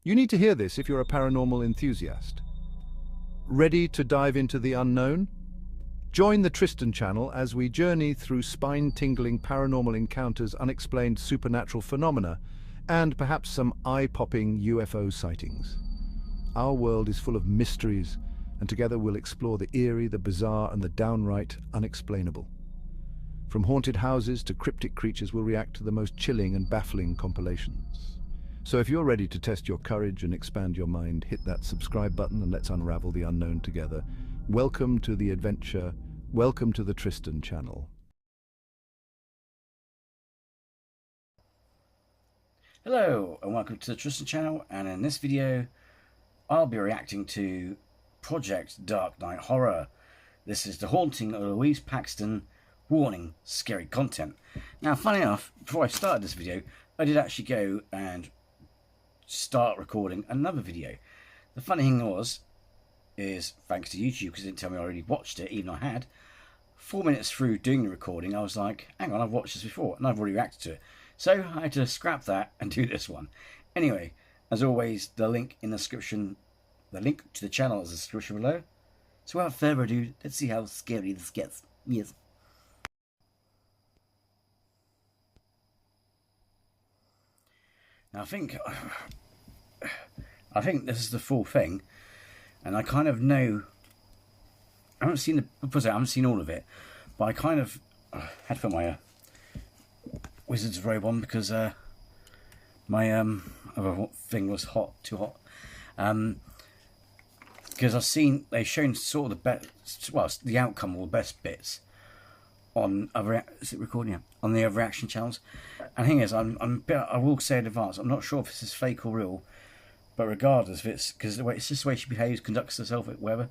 You need to hear this if you're a paranormal enthusiast. Ready to dive into the unknown? Join the Tristan channel as we journey through spine-tingling paranormal encounters, unexplained supernatural phenomena, and perhaps some eye-popping UFO sightings. Our world is full of mysteries, and together we'll explore the eerie, the bizarre, and the downright unexplainable. From haunted houses to cryptic creatures, we'll react to the most chilling and baffling compilations. So if you're ready to test your courage and expand your mind, hit that subscribe button and let's unravel the unknown together. Welcome to the adventure. Welcome to the Tristan channel. Hello and welcome to the Tristan channel, and in this video I'll be reacting to Project Dark Night Horror. This is The Haunting of Louise Paxton. Warning, scary content. Now, funny enough, before I started this video, I did actually go and start recording another video. The funny thing is thanks to YouTube, because it didn't tell me I already watched it, even though I had. 4 minutes through doing the recording, I was like, hang on, I've watched this before, and I've already reacted to it. So I had to scrap that and do this one. Anyway, as always, the link in the description, the link to the channel is in the description below. So without further ado, let's see how scary this gets. Yes. Now I think this is the full thing, and I kind of know. I haven't seen all of it, but I kind of had to put my wizard's robe on because my other thing was too hot. Because they've shown sort of the best, well, the outcome, all the best bits on other. Is it recording? Yeah, on the other reaction channels. And the thing is, I will say in advance, I'm not sure if this is fake or real, but regardless, if it's because it's just the way she behaves, conducts herself, whatever.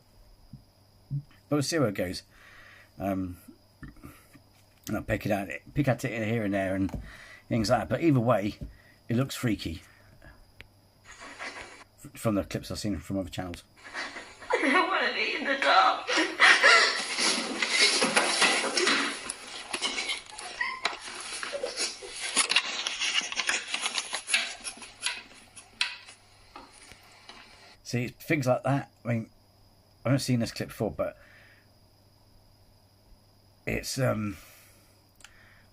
But we'll see where it goes. And I'll pick at it here and there and things like that. But either way, it looks freaky from the clips I've seen from other channels. I don't want to be in the dark. See, things like that. I mean, I haven't seen this clip before, but it's I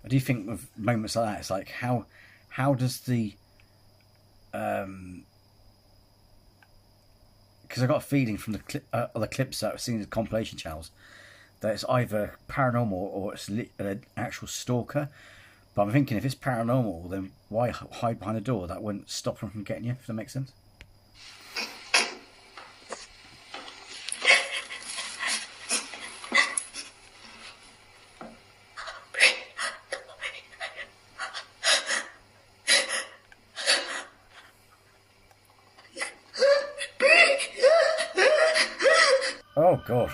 do think with moments like that, it's like how does the because I got a feeling from the other clips that I've seen in the compilation channels that it's either paranormal or it's an actual stalker. But I'm thinking if it's paranormal, then why hide behind a door? That wouldn't stop them from getting you, if that makes sense. Oh God.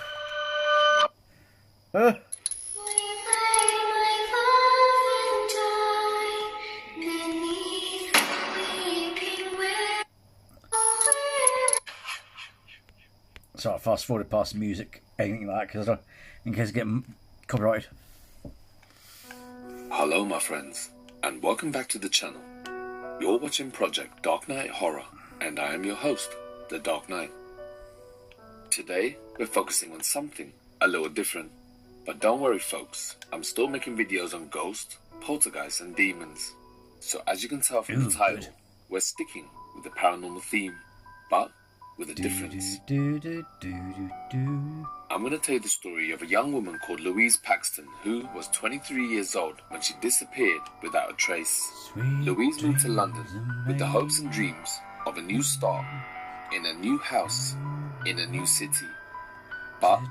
So I fast forwarded past the music, anything like that, because in case I get copyrighted. Hello my friends, and welcome back to the channel. You're watching Project Dark Night Horror, and I am your host, The Dark Knight. Today, we're focusing on something a little different. But don't worry folks, I'm still making videos on ghosts, poltergeists and demons. So as you can tell from the title, we're sticking with the paranormal theme, but with a difference. I'm going to tell you the story of a young woman called Louise Paxton, who was 23 years old when she disappeared without a trace. Louise moved to London with the hopes and dreams of a new start, in a new house, in a new city. But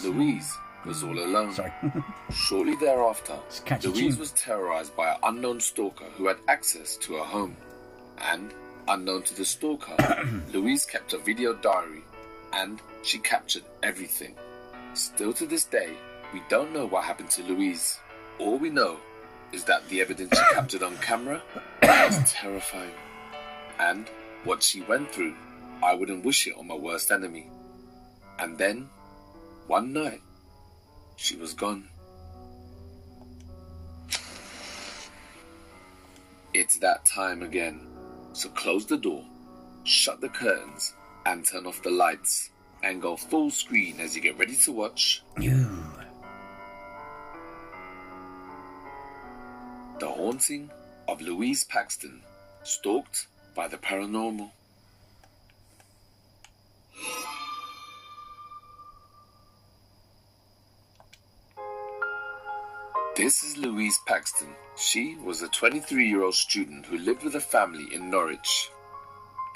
Louise was all alone. Shortly thereafter, Louise was terrorized by an unknown stalker who had access to her home. And, unknown to the stalker, Louise kept a video diary, and she captured everything. Still to this day, we don't know what happened to Louise. All we know is that the evidence she captured on camera was terrifying. And what she went through, I wouldn't wish it on my worst enemy. And then, one night, she was gone. It's that time again. So close the door, shut the curtains, and turn off the lights, and go full screen as you get ready to watch The Haunting of Louise Paxton, Stalked by the Paranormal. This is Louise Paxton. She was a 23-year-old student who lived with a family in Norwich.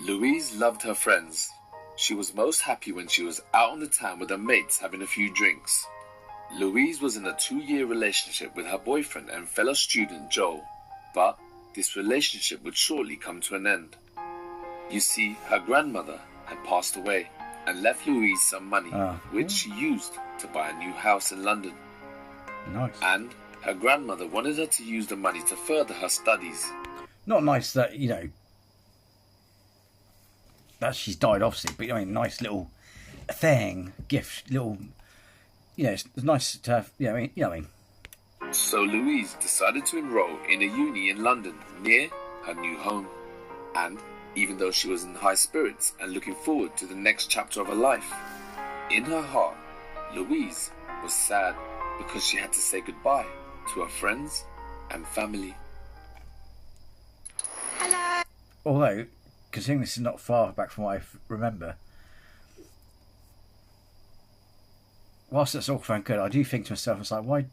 Louise loved her friends. She was most happy when she was out on the town with her mates having a few drinks. Louise was in a 2-year relationship with her boyfriend and fellow student Joel, but this relationship would shortly come to an end. You see, her grandmother had passed away and left Louise some money, which she used to buy a new house in London. Nice. And her grandmother wanted her to use the money to further her studies. Not nice that, you know, that she's died, obviously, but I mean, nice little thing, gift, little, you know, it's nice to have, you know what I mean. So Louise decided to enroll in a uni in London near her new home. And even though she was in high spirits and looking forward to the next chapter of her life, in her heart, Louise was sad because she had to say goodbye to her friends and family. Hello. Although, considering this is not far back from what I remember, whilst that's all fine and good, I do think to myself, it's like, why?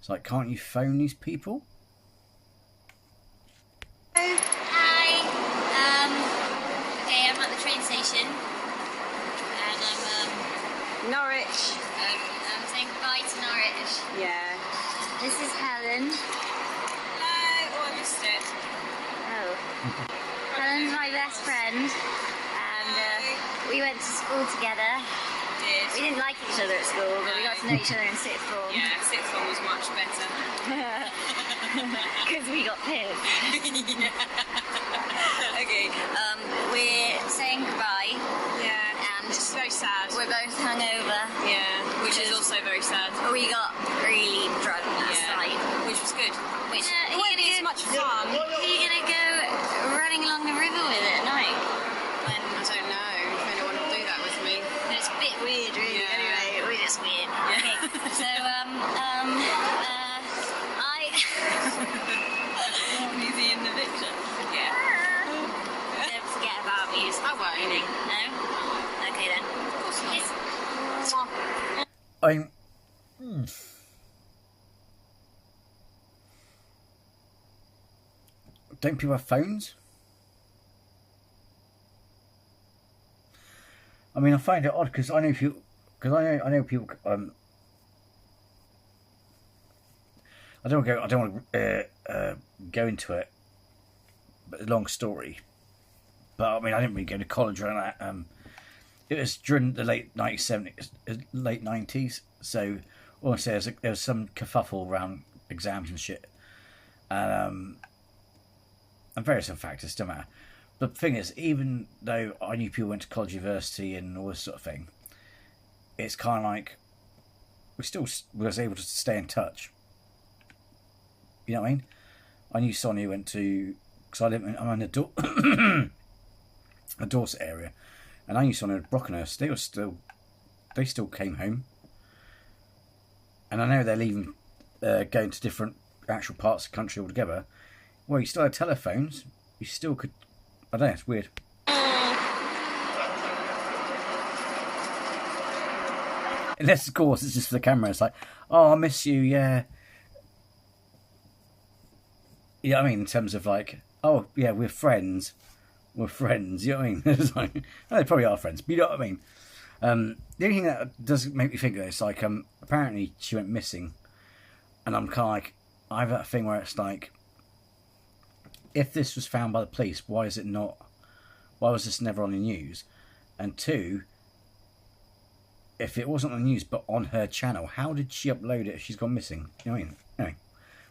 It's like, can't you phone these people? Hi. Okay, I'm at the train station, and I'm Norwich. I'm saying goodbye to Norwich. Yeah. This is Helen. Hello. Oh, I missed it. Oh. Helen's my best friend, and we went to school together. We didn't like each other at school, but we got to know each other in sixth form. Yeah, sixth form was much better. Because we got pissed. Okay. We're saying goodbye. Yeah. And it's very sad. we're both hungover. Yeah, which is also very sad. We got really drunk last night. Which was good. Which It won't be as much fun. Who are you gonna go running along the river with at night? When I don't know if anyone will do that with me. It's a bit weird, really. Yeah. Anyway, we're just weird. Okay. So Easy in the picture. Yeah. don't forget about me. I won't. No. Okay then. Of course not. Don't people have phones? I mean, I find it odd because I know people. Because I know people. I don't want to go into it. But a long story. But I mean, I didn't really go to college or anything like that. It was during the late 1970s, late 90s. So all I say is there was some kerfuffle around exams and shit, and various other factors. Don't matter. But the thing is, even though I knew people went to college, university, and all this sort of thing, it's kind of like we still was able to stay in touch. You know what I mean? I knew Sonia went to, because I'm in the Dorset area, and I knew Sonia at Brockenhurst. They still came home, and I know they're leaving, going to different actual parts of the country altogether. Well, you still had telephones. You still could. I don't know. It's weird. Unless, of course, it's just for the camera. It's like, oh, I miss you. Yeah. You know what I mean? In terms of like, oh, yeah, we're friends. We're friends. You know what I mean? It's like, oh, they probably are friends, but you know what I mean? The only thing that does make me think of this, like, apparently she went missing. And I'm kind of like, I have that thing where it's like, if this was found by the police, why is it not? Why was this never on the news? And two, if it wasn't on the news but on her channel, how did she upload it if she's gone missing? You know what I mean? Anyway,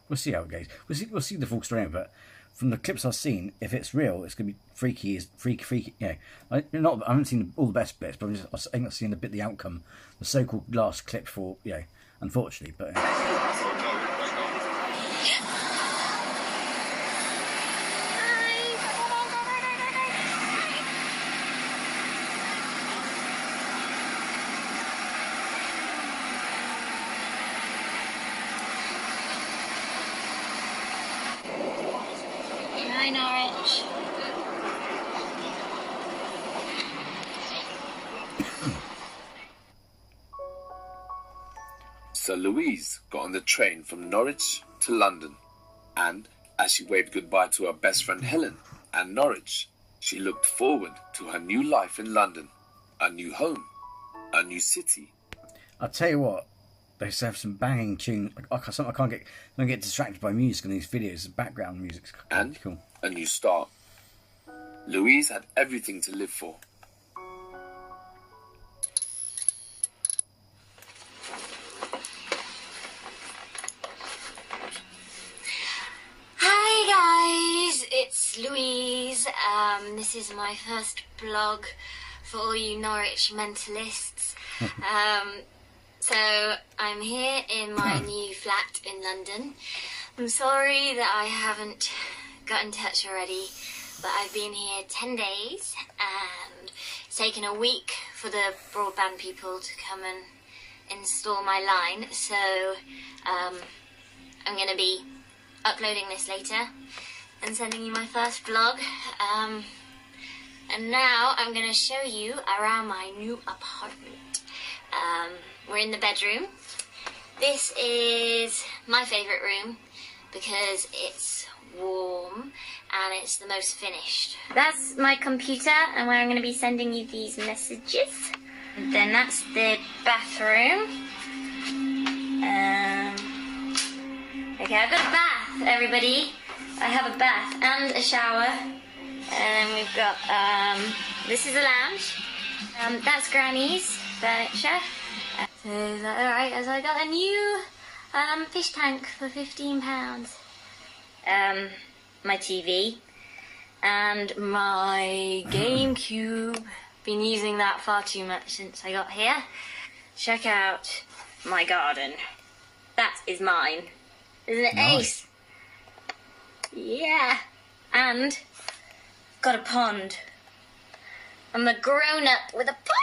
we'll see how it goes. We'll see the full story, but from the clips I've seen, if it's real, it's going to be freaky. Freaky. You know, I haven't seen all the best bits, but I think I've seen the outcome, the so-called last clip for, you know, unfortunately. But Bye, Norwich. So Louise got on the train from Norwich to London, and as she waved goodbye to her best friend Helen and Norwich, she looked forward to her new life in London, a new home, a new city. I'll tell you what, they have some banging tunes. I can't get distracted by music in these videos. The background music's And cool. a new start. Louise had everything to live for. Hi guys, it's Louise. This is my first blog for all you Norwich mentalists. So I'm here in my new flat in London. I'm sorry that I haven't got in touch already, but I've been here 10 days and it's taken a week for the broadband people to come and install my line. So I'm going to be uploading this later and sending you my first vlog. And now I'm going to show you around my new apartment. We're in the bedroom. This is my favourite room because it's warm and it's the most finished. That's my computer and where I'm going to be sending you these messages. And then that's the bathroom. Okay, I've got a bath, everybody. I have a bath and a shower. And then we've got, this is a lounge. That's Granny's furniture. So is that alright? As I got a new fish tank for £15. My TV and my GameCube. Been using that far too much since I got here. Check out my garden. That is mine. Isn't it ace? Yeah. And got a pond. I'm a grown-up with a pond.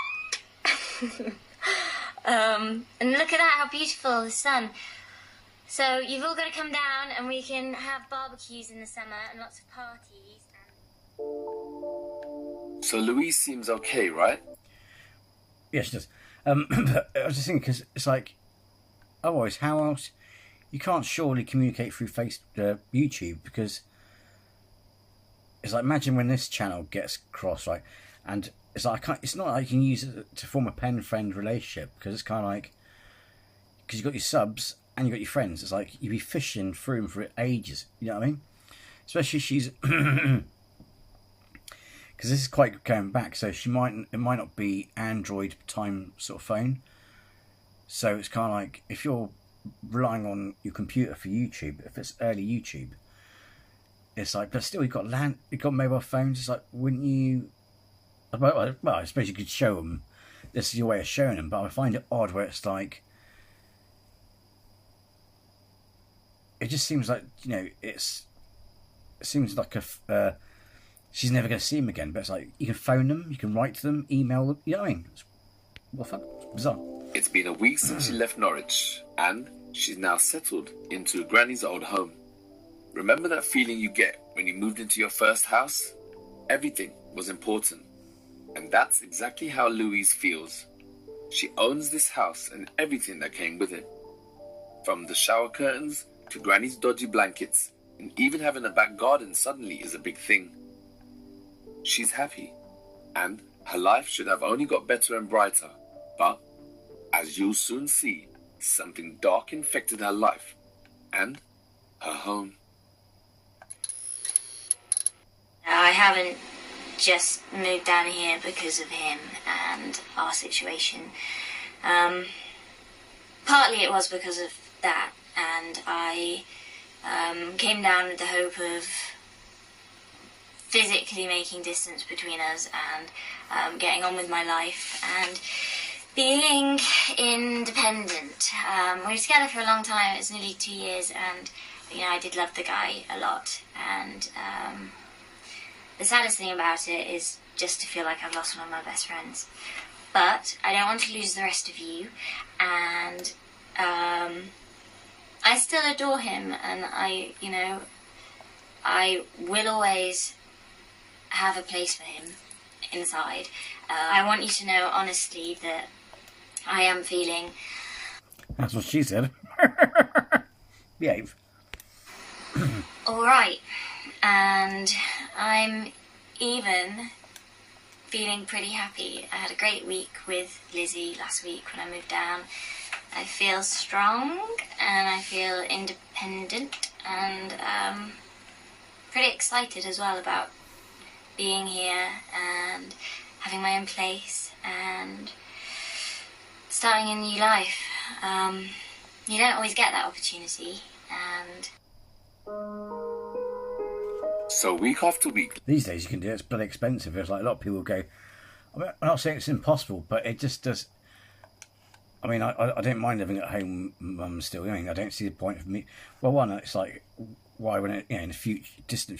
And look at that, how beautiful, the sun. So you've all got to come down and we can have barbecues in the summer and lots of parties. So Louise seems okay, right? Yeah, she does. But I was just thinking, because it's like, otherwise, how else? You can't surely communicate through YouTube, because it's like, imagine when this channel gets crossed, right? And it's like, it's not like you can use it to form a pen-friend relationship, because it's kind of like, because you've got your subs and you've got your friends. It's like you'd be fishing through them for ages. You know what I mean? Especially she's, because this is quite going back, so it might not be Android time sort of phone. So it's kind of like, if you're relying on your computer for YouTube, if it's early YouTube, it's like, but still you've got mobile phones. It's like, wouldn't you? Well, I suppose you could show them. This is your way of showing them, but I find it odd where it's like, it just seems like, you know, it seems like she's never going to see him again. But it's like, you can phone them, you can write to them, email them. You know what I mean? What the fuck? Bizarre. It's been a week since she left Norwich, and she's now settled into Granny's old home. Remember that feeling you get when you moved into your first house? Everything was important. And that's exactly how Louise feels. She owns this house and everything that came with it. From the shower curtains to Granny's dodgy blankets, and even having a back garden suddenly is a big thing. She's happy, and her life should have only got better and brighter. But, as you'll soon see, something dark infected her life and her home. I haven't just moved down here because of him and our situation. Partly it was because of that, and I came down with the hope of physically making distance between us and getting on with my life and feeling independent. We were together for a long time. It's nearly 2 years, and you know, I did love the guy a lot, and the saddest thing about it is just to feel like I've lost one of my best friends. But I don't want to lose the rest of you, and I still adore him, and I, you know, I will always have a place for him inside. I want you to know honestly that I am feeling... That's what she said. Behave. Alright. And I'm even feeling pretty happy. I had a great week with Lizzie last week when I moved down. I feel strong and I feel independent and pretty excited as well about being here and having my own place and starting a new life. You don't always get that opportunity, and... So week after week... These days you can do it, it's bloody expensive. It's like a lot of people go, I'm not saying it's impossible, but it just does... I mean, I don't mind living at home still. I mean, I don't see the point of me... Well, one, it's like, why when it, in the future, distant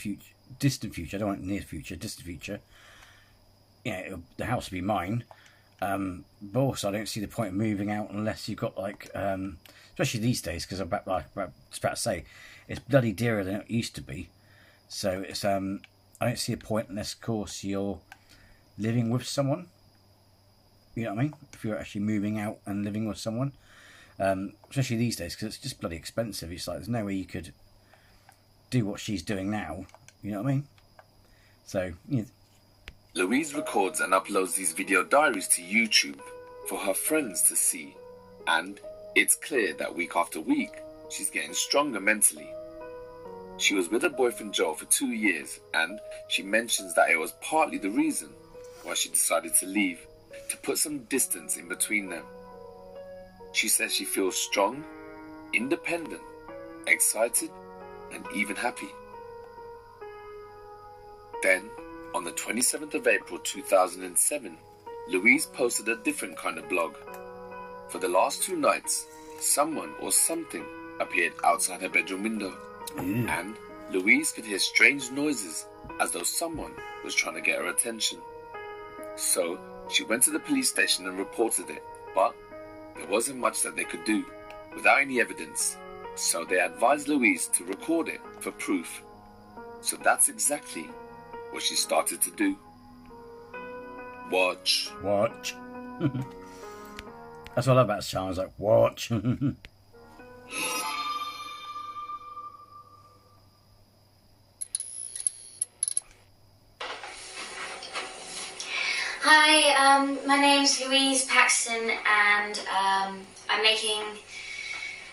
future, I don't want near future, distant future, the house will be mine. But also, I don't see the point of moving out unless you've got, like, especially these days, because I'm about to say, it's bloody dearer than it used to be. So it's I don't see a point unless, of course, you're living with someone. You know what I mean? If you're actually moving out and living with someone, especially these days, because it's just bloody expensive. It's like there's no way you could do what she's doing now. You know what I mean? So yeah. Louise records and uploads these video diaries to YouTube for her friends to see, and it's clear that week after week she's getting stronger mentally. She was with her boyfriend Joe for 2 years, and she mentions that it was partly the reason why she decided to leave, to put some distance in between them. She says she feels strong, independent, excited, and even happy. Then, on the 27th of April 2007, Louise posted a different kind of blog. For the last 2 nights, someone or something appeared outside her bedroom window, and Louise could hear strange noises as though someone was trying to get her attention. So, she went to the police station and reported it, but there wasn't much that they could do without any evidence, so they advised Louise to record it for proof. So that's exactly what she started to do. Watch. That's what I love about Sean. I was like, watch. Hi, my name's Louise Paxton, and I'm making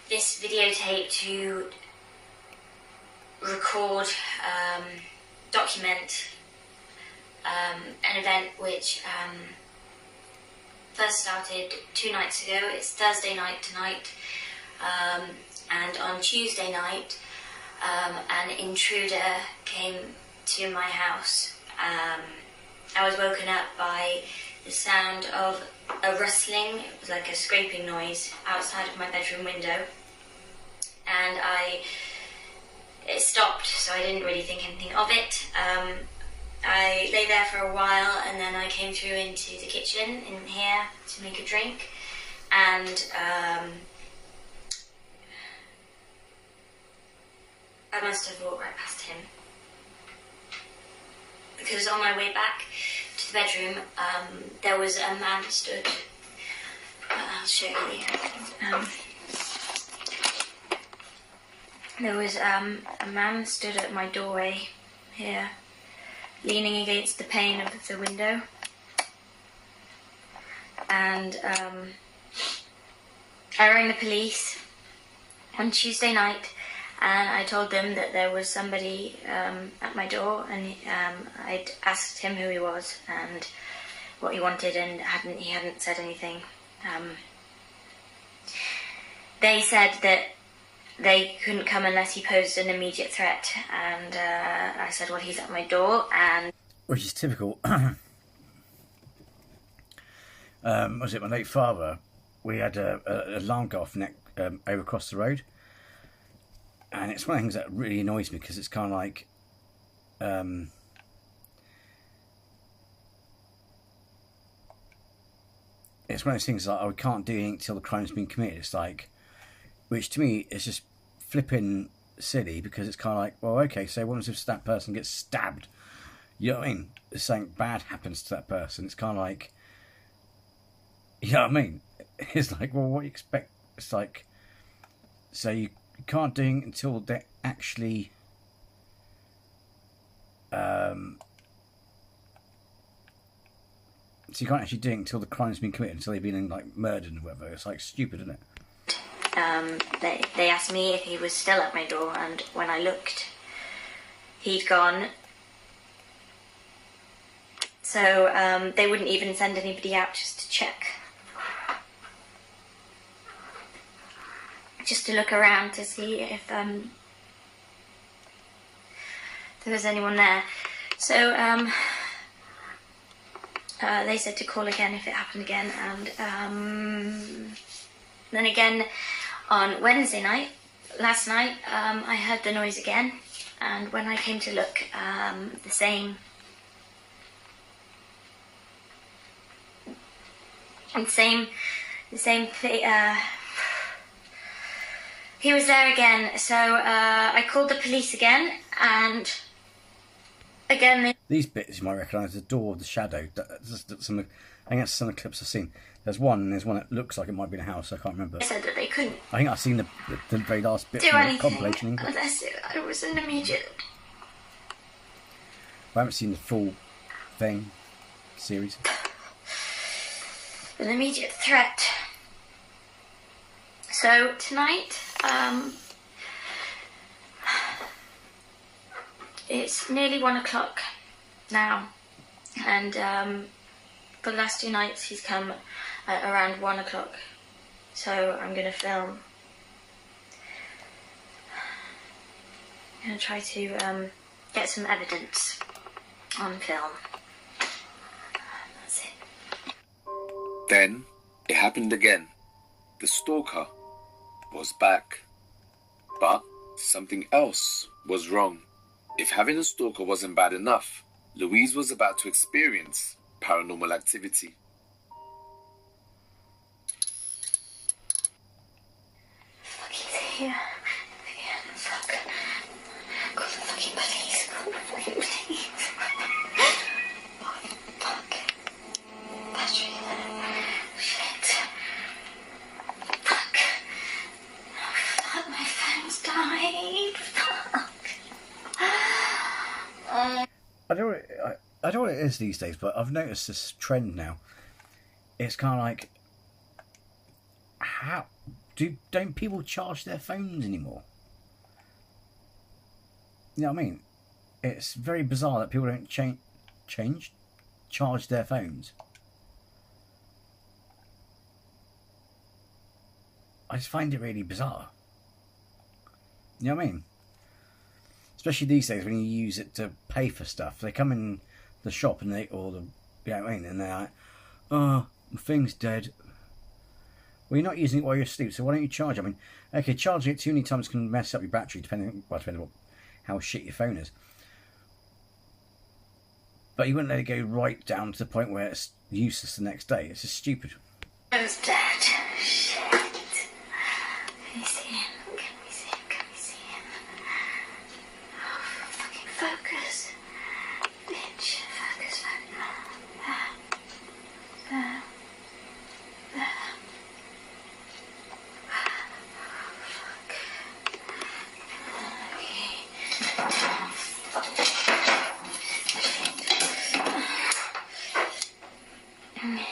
this videotape to record, document an event which first started 2 nights ago. It's Thursday night tonight, and on Tuesday night an intruder came to my house. I was woken up by the sound of a rustling. It was like a scraping noise outside of my bedroom window, and it stopped, so I didn't really think anything of it. I lay there for a while, and then I came through into the kitchen in here to make a drink, and I must have walked right past him, because on my way back to the bedroom, there was a man stood. I'll show you. There was a man stood at my doorway here, leaning against the pane of the window, and I rang the police on Tuesday night, and I told them that there was somebody at my door, and I'd asked him who he was and what he wanted, and he hadn't said anything. They said that they couldn't come unless he posed an immediate threat, and I said, well, he's at my door, and... Which is typical. Was it my late father? We had a alarm go off over across the road, and it's one of the things that really annoys me, because it's kind of like... it's one of those things like, oh, we can't do anything till the crime's been committed. It's like... Which to me is just flipping silly because it's kind of like, well, okay, so what if that person gets stabbed? You know what I mean? If something bad happens to that person, it's kind of like, you know what I mean? It's like, well, what do you expect? It's like, so you can't do it until they're actually, so you can't actually do it until the crime's been committed, until they've been like murdered and whatever. It's like stupid, isn't it? They asked me if he was still at my door, and when I looked, he'd gone. So they wouldn't even send anybody out just to check. Just to look around to see if there was anyone there. So they said to call again if it happened again, and then again on Wednesday night, last night, I heard the noise again, and when I came to look, the same he was there again. So I called the police again, and again these bits you might recognise the door of the shadow. I think that's some of the clips I've seen. There's one that looks like it might be in a house. I can't remember. They said that they couldn't I think I've seen the very last bit do from the anything compilation. unless it was an immediate. I haven't seen the full thing series. An immediate threat. So tonight, it's nearly 1 o'clock now, and for the last 2 nights he's come at around 1 o'clock. So I'm gonna film. I'm gonna try to get some evidence on film. That's it. Then it happened again. The stalker was back. But something else was wrong. If having a stalker wasn't bad enough, Louise was about to experience paranormal activity. Fuck, he's here. Yeah, fuck. Call the fucking police. Call the fucking police. Oh, fuck. Battery. Shit. Fuck. Oh, fuck, my phone's died. Fuck. I don't know what it is these days, but I've noticed this trend now. It's kind of like, don't people charge their phones anymore? You know what I mean? It's very bizarre that people don't charge their phones. I just find it really bizarre. You know what I mean? Especially these days when you use it to pay for stuff. They come in the shop and you know what I mean? And they're like, oh, my thing's dead. Well, you're not using it while you're asleep, so why don't you charge it? I mean, okay, charging it too many times can mess up your battery, depending on how shit your phone is. But you wouldn't let it go right down to the point where it's useless the next day. It's just stupid. Phone's dead. Shit. Can you see him? Can we see him? Can we see him? Oh, fucking focus. Bitch. Focus, focus. There. There. Fuck. Okay.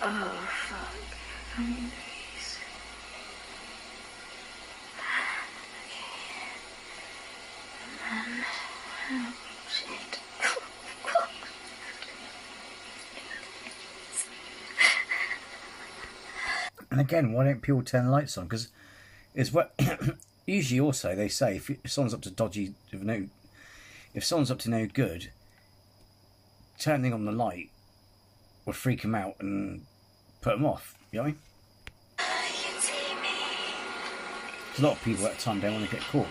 Oh, fuck. Come on, Louise. Okay. Oh, shit. And again, why don't people turn the lights on? Because it's what usually also they say if someone's up to if someone's up to no good, turning on the light would freak them out and put them off. You know what I mean? You can see me. A lot of people at the time don't want to get caught.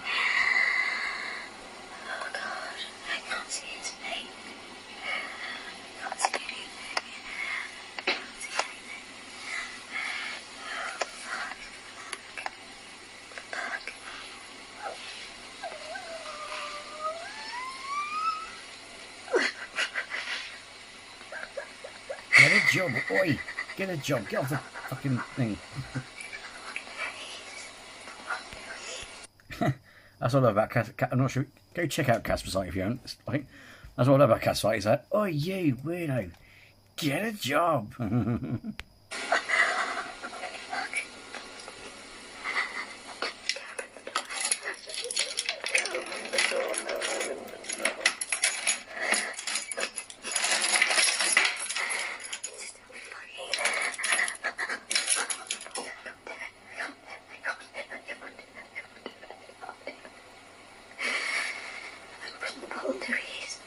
Oh God, I can't see his face. I can't see anything. I can't see anything. Fuck. Get a job, oi! Get a job, get off the fucking thing. That's all I love about Cat. I'm not sure. Go check out Casper's site if you haven't. Like, that's all I love about Casper's site. He's like, oh, you weirdo, get a job. Louise.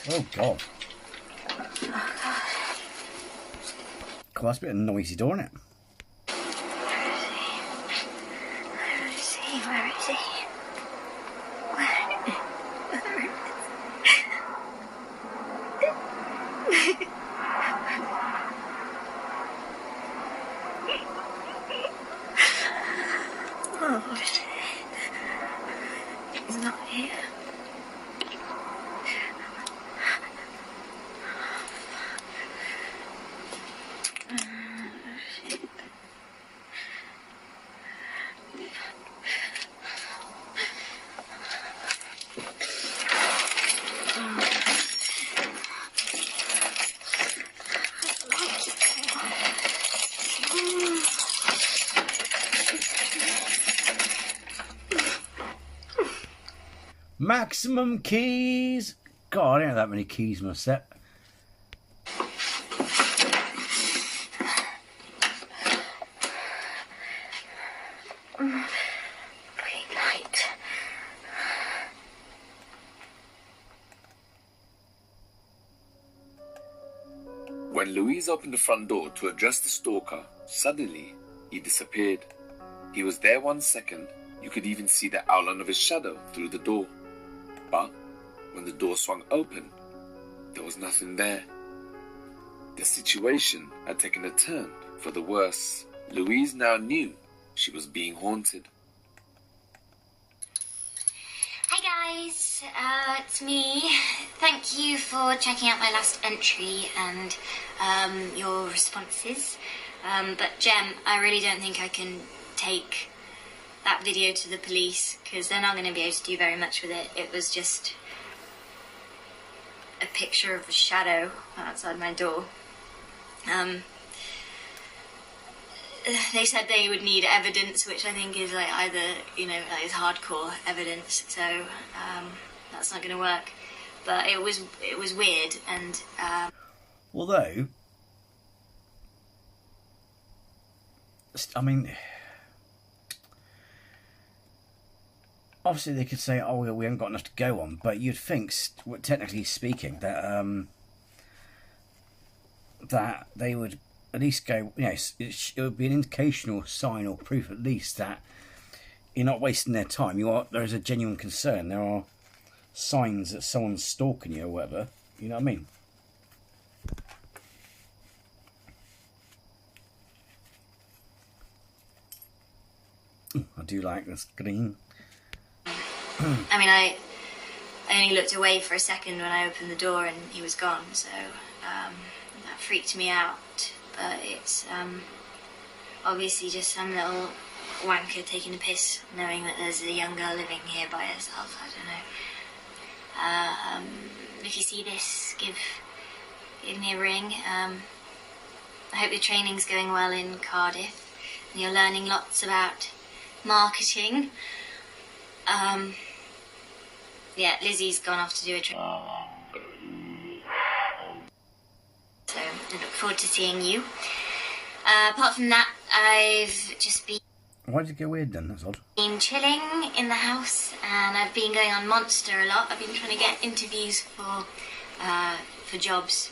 Oh God. Cool, that's a bit of a noisy door, isn't it? Where is he? Where is he? Oh, he's not here. Maximum keys. God, I don't have that many keys in my set. Green light. When Louise opened the front door to address the stalker, suddenly he disappeared. He was there 1 second. You could even see the outline of his shadow through the door. But when the door swung open, there was nothing there. The situation had taken a turn for the worse. Louise now knew she was being haunted. Hi guys, it's me. Thank you for checking out my last entry and your responses. But Jem, I really don't think I can take that video to the police because they're not going to be able to do very much with it. It was just a picture of a shadow outside my door. They said they would need evidence, which I think is like either, you know, like is hardcore evidence, so that's not going to work. But it was weird, and Although, I mean, obviously they could say, oh, we haven't got enough to go on, but you'd think, technically speaking, that that they would at least go, you know, it would be an indication or sign or proof at least that you're not wasting their time. There is a genuine concern. There are signs that someone's stalking you or whatever. You know what I mean? I do like this green. I mean, I only looked away for a second when I opened the door and he was gone, so that freaked me out. But it's obviously just some little wanker taking a piss, knowing that there's a young girl living here by herself. I don't know. If you see this, give me a ring. I hope your training's going well in Cardiff and you're learning lots about marketing. Yeah, Lizzie's gone off to do a trip. So I look forward to seeing you. Apart from that, I've just been... Why did it get weird then? That's odd. Been chilling in the house, and I've been going on Monster a lot. I've been trying to get interviews for jobs,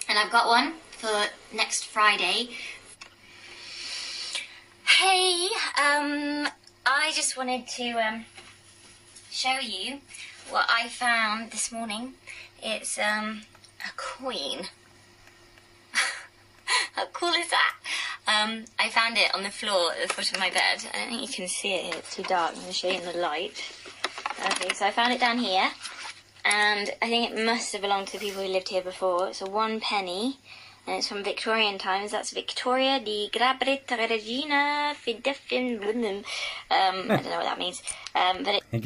and I've got one for next Friday. Hey, I just wanted to show you what I found this morning. It's a coin. How cool is that? I found it on the floor at the foot of my bed. I don't think you can see it here, it's too dark. I'm going to show you in the light. Okay, so I found it down here, and I think it must have belonged to people who lived here before. It's a 1 penny, and it's from Victorian times. That's Victoria di Grabrita Regina Fidefin. I don't know what that means. But it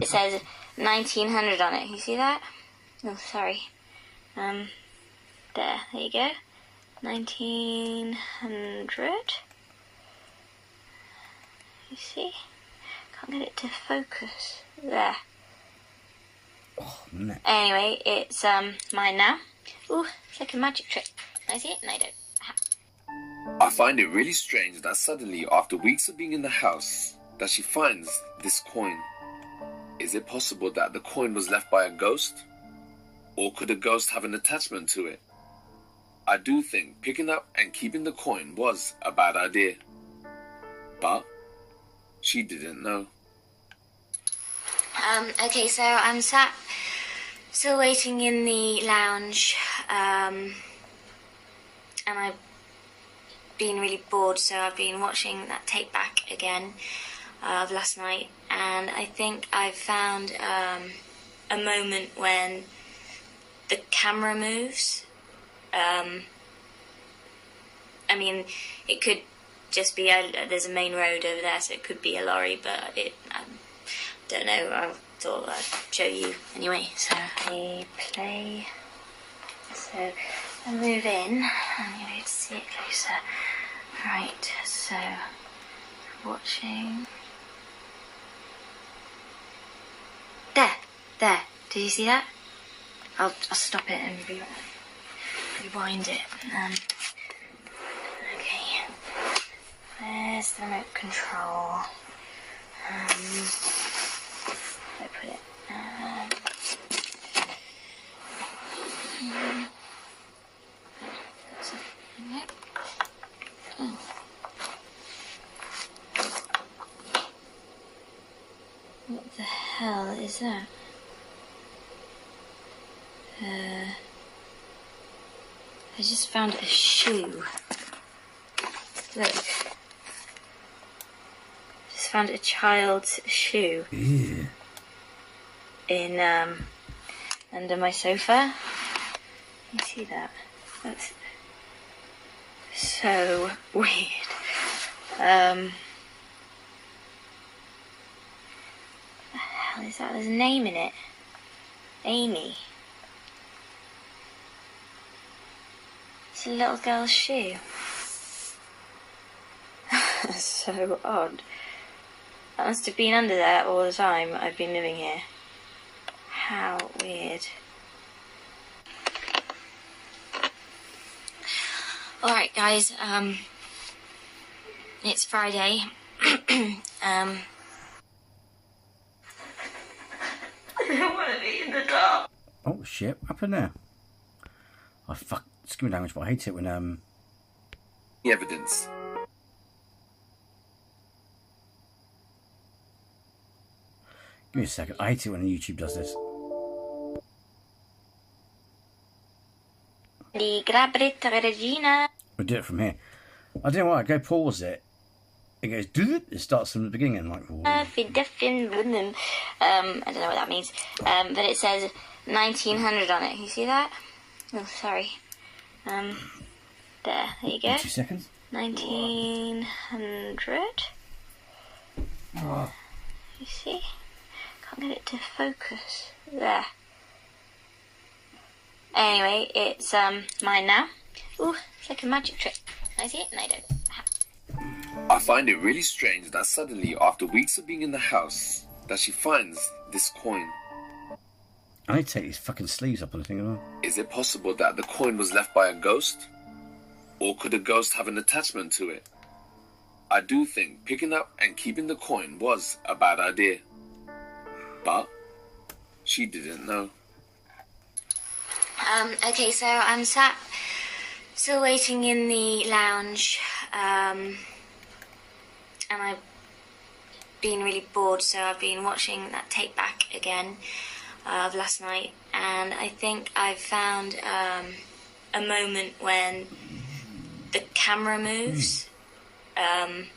says 1900 on it. You see that? Oh, sorry. There you go. 1900. You see? Can't get it to focus. There. Oh, no. Anyway, it's mine now. Ooh, it's like a magic trick. Can I see it? No, I don't. I find it really strange that suddenly, after weeks of being in the house, that she finds this coin. Is it possible that the coin was left by a ghost? Or could a ghost have an attachment to it? I do think picking up and keeping the coin was a bad idea. But she didn't know. Okay, so I'm sat still waiting in the lounge, and I've been really bored, so I've been watching that take back again of last night, and I think I've found a moment when the camera moves. I mean, it could just be there's a main road over there, so it could be a lorry, but I don't know. I thought I'd show you anyway. So I play. So I move in, and you'll be able to see it closer. Right. So watching. There. Did you see that? I'll stop it and rewind it. Okay. Where's the remote control? I put it. What the hell is that? I just found a shoe. Look. Just found a child's shoe. Yeah. In, under my sofa. You see that? That's so weird. What the hell is that? There's a name in it. Amy. It's a little girl's shoe. So odd. That must have been under there all the time I've been living here. How weird. Alright guys, it's Friday. I don't want to be in the dark. Oh shit, what happened there? Oh fuck, excuse me language, but I hate it when Evidence. Give me a second, I hate it when YouTube does this. Di Grabrita Regina. We'll do it from here. I don't know why, I go pause it. It goes, it starts from the beginning and like, I don't know what that means. But it says 1900 on it. You see that? Oh, sorry. There you go. 2 seconds. 1900. Oh. You see? Can't get it to focus. There. Anyway, it's mine now. Ooh, it's like a magic trick. Can I see it? No, I don't. I find it really strange that suddenly, after weeks of being in the house, that she finds this coin. I need to take these fucking sleeves up on the thing as well. Is it possible that the coin was left by a ghost? Or could a ghost have an attachment to it? I do think picking up and keeping the coin was a bad idea. But she didn't know. Okay, so I'm still waiting in the lounge, and I've been really bored, so I've been watching that take back again of last night, and I think I've found a moment when the camera moves. I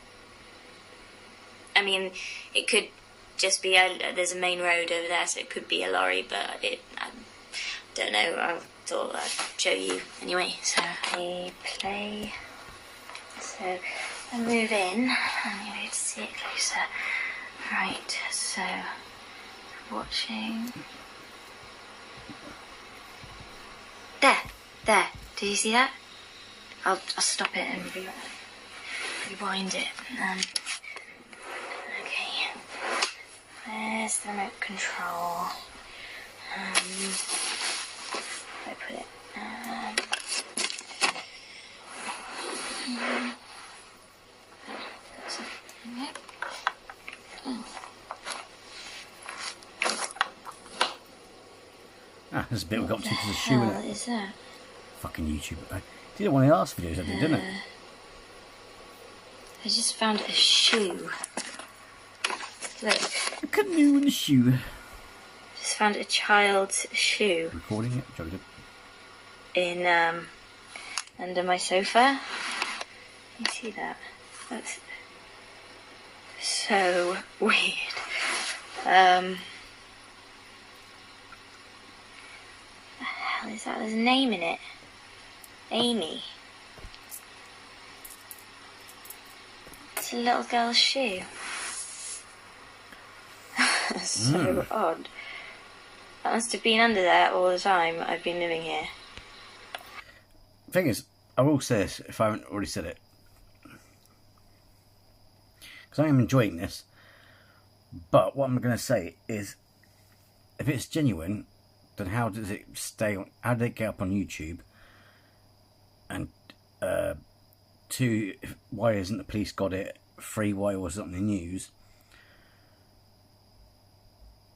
mean, it could just be there's a main road over there, so it could be a lorry, but I don't know. I thought I'd show you anyway. So I play. So I move in. I'm going to see it closer. Right. So watching. There. Did you see that? I'll stop it and rewind it. Okay. Where's the remote control? I put it. There's a bit we got to because of the shoe in it. What is that? Fucking YouTube. I did one of the last videos I did, didn't it? I just found a shoe. Look. I couldn't do in the shoe. Just found a child's shoe. Recording it? Jolly good. In under my sofa. You see that? That's so weird. What the hell is that? There's a name in it. Amy. It's a little girl's shoe. So odd. That must have been under there all the time I've been living here. Thing is, I will say this if I haven't already said it, because I am enjoying this. But what I'm going to say is, if it's genuine, then how does it stay on? How did it get up on YouTube? And two, why isn't the police got it? 3, why was it on the news?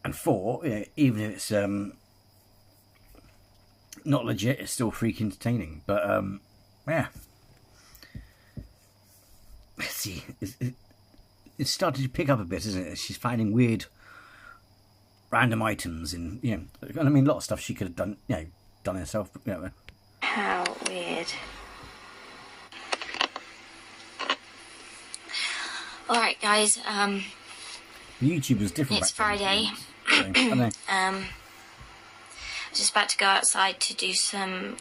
And 4, you know, even if it's not legit, it's still freaking entertaining. But yeah, let's see, it's started to pick up a bit, isn't it? She's finding weird random items, and you know, I mean, a lot of stuff she could have done, you know, done herself. You know. How weird. Alright guys, YouTube was different. It's back then. Friday. So, I'm just about to go outside to do some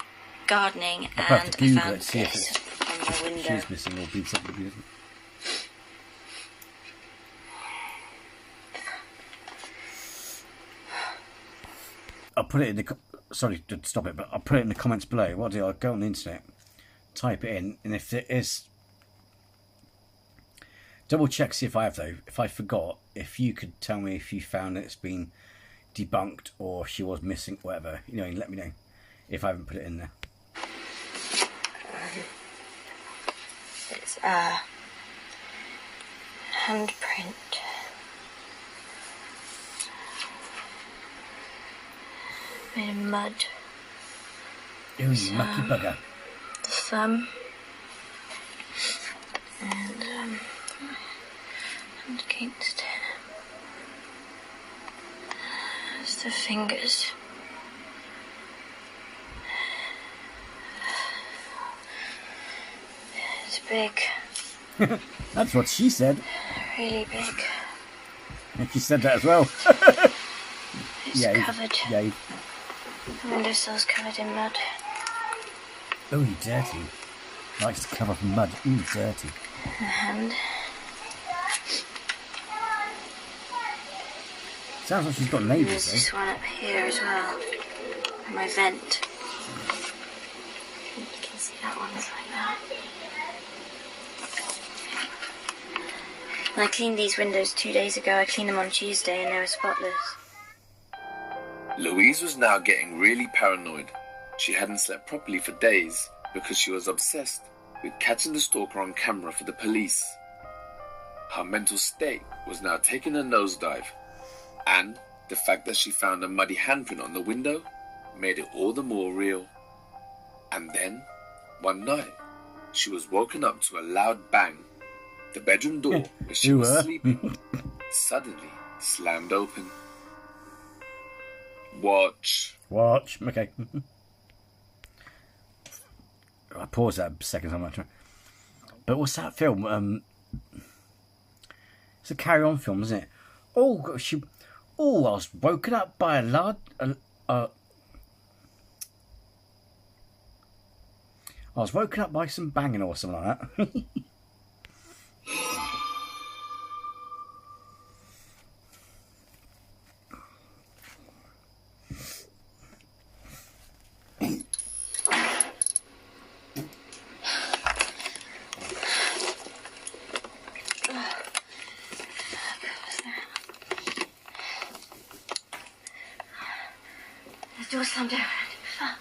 gardening, I'll have and to I Google found it, see if this it's on my window. shoes missing or be something missing. I'll put it in the sorry to stop it, but I'll put it in the comments below. What I'll do, I'll go on the internet, type it in, and if it is, double check, see if I have though. If I forgot, if you could tell me if you found that it's been debunked or she was missing, whatever, you know, and let me know if I haven't put it in there. It's a handprint. Made of mud. Oh, you mucky bugger. The thumb. And against there's the fingers. It's big. That's what she said. Really big. And she said that as well. It's covered. Yeah. The windowsill's covered in mud. Oh, you dirty. Likes to cover from mud. Ooh, dirty. The hand. Sounds like she's got neighbours, There's this one up here as well. My vent. You can see that one's like that. And I cleaned these windows 2 days ago. I cleaned them on Tuesday and they were spotless. Louise was now getting really paranoid. She hadn't slept properly for days because she was obsessed with catching the stalker on camera for the police. Her mental state was now taking a nosedive, and the fact that she found a muddy handprint on the window made it all the more real. And then, one night, she was woken up to a loud bang. The bedroom door, where she was sleeping, suddenly slammed open. Watch. Okay. I paused that a second time. But what's that film? It's a Carry On film, isn't it? Oh, I was woken up by I was woken up by some banging or something like that. The door slammed open. Fuck.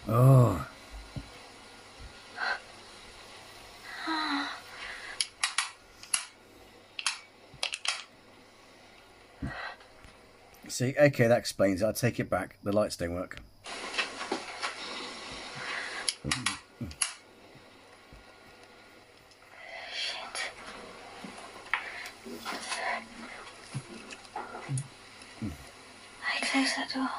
Oh. See, okay, that explains it. I'll take it back. The lights don't work. I closed that door.